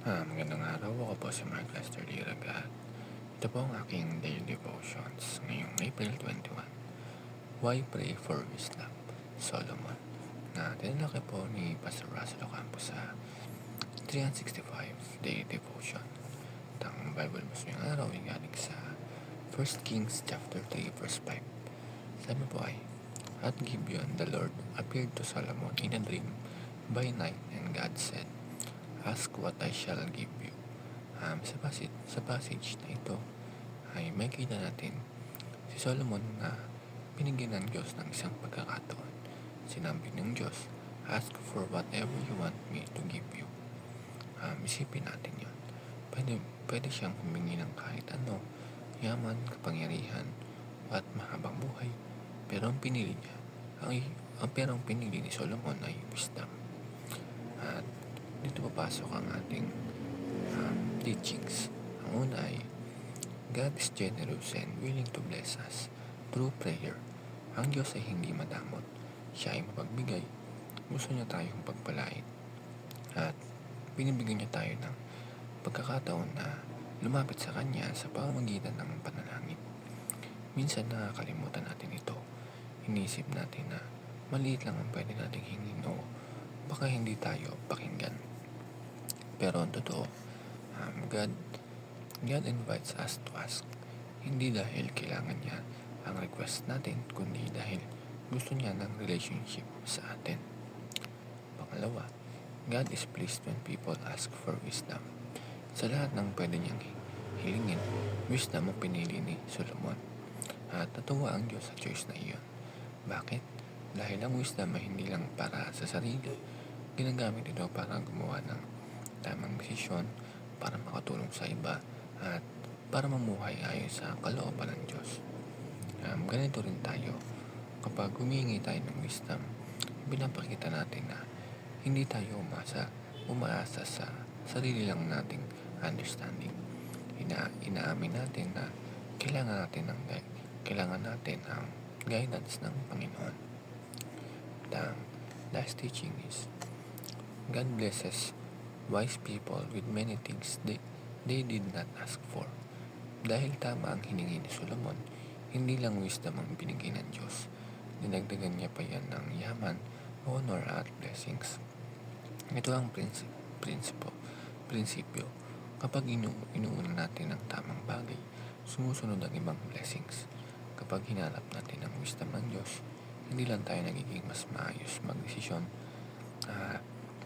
Magandang araw. Ako po si Mark Lester Liraga. Ito po ang aking daily devotions ngayong April 21. Why pray for wisdom? Solomon. Na tinalaki po ni Pastor Russell Ocampo sa 365 daily devotion. Ang Bible mo ngayong araw ay galing sa 1 Kings chapter 3 verse 5. Sabi po ay, At Gibeon the Lord appeared to Solomon in a dream by night, and God said, Ask what I shall give you. Sa passage na ito ay makita natin si Solomon na binigyan ng Diyos ng isang pagkakataon. Sinabi ng Diyos, ask for whatever you want me to give you. Isipin natin yon. Pwede siyang humingi ng kahit ano, yaman, kapangyarihan, at mahabang buhay. Pero ang pinili ni Solomon ay wisdom. At dito papasok ang ating teachings. Ang una ay, God is generous and willing to bless us through prayer. Ang Diyos ay hindi madamot. Siya ay mapagbigay. Gusto niya tayong pagpalain. At binibigyan niya tayo ng pagkakataon na lumapit sa Kanya sa pamamagitan ng panalangin. Minsan nakakalimutan natin ito. Inisip natin na maliit lang ang pwede nating hingin o baka hindi tayo pakinggan. Pero ang totoo, God invites us to ask. Hindi dahil kailangan niya ang request natin, kundi dahil gusto niya ng relationship sa atin. Pangalawa, God is pleased when people ask for wisdom. Sa lahat ng pwede niyang hilingin, wisdom ang pinili ni Solomon. At natuwa ang Diyos sa choice na iyon. Bakit? Dahil ang wisdom ay hindi lang para sa sarili. Ginagamit ito para gumawa ng tamang desisyon, para makatulong sa iba, at para mamuhay ayon sa kalooban ng Diyos. Ganito rin tayo. Kapag humingi tayo ng wisdom, pinapakita natin na hindi tayo umaasa sa sarili lang nating understanding. Inaamin natin na kailangan natin ang guidance ng Panginoon. The last teaching is, God blesses wise people with many things they did not ask for. Dahil tama ang hiningi ni Solomon, hindi lang wisdom ang binigay ng Diyos. Dinagdagan niya pa yan ng yaman, honor at blessings. Ito ang prinsipyo. Kapag inuuna natin ang tamang bagay, sumusunod ang ibang blessings. Kapag hinanap natin ang wisdom ng Diyos, hindi lang tayo nagiging mas maayos magdesisyon,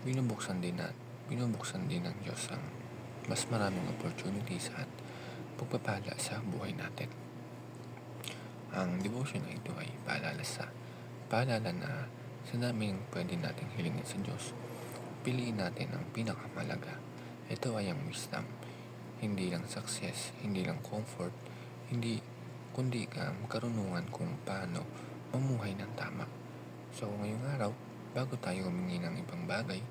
binubuksan din ng Diyos ang mas maraming opportunities at pagpapala sa buhay natin. Ang devotion na ito ay paalala na sa daming pwede nating hilingin sa Diyos, piliin natin ang pinakamalaga. Ito ay ang wisdom. Hindi lang success, hindi lang comfort, kundi karunungan kung paano mamuhay ng tama. So ngayong araw, bago tayo humingi ng ibang bagay,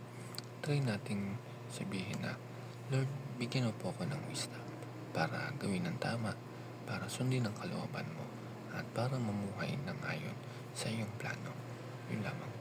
try nating sabihin na, Lord, bigyan mo po ako ng wisdom para gawin ng tama, para sundin ang kalooban mo, at para mamuhay ng ayon sa iyong plano. Yun lamang.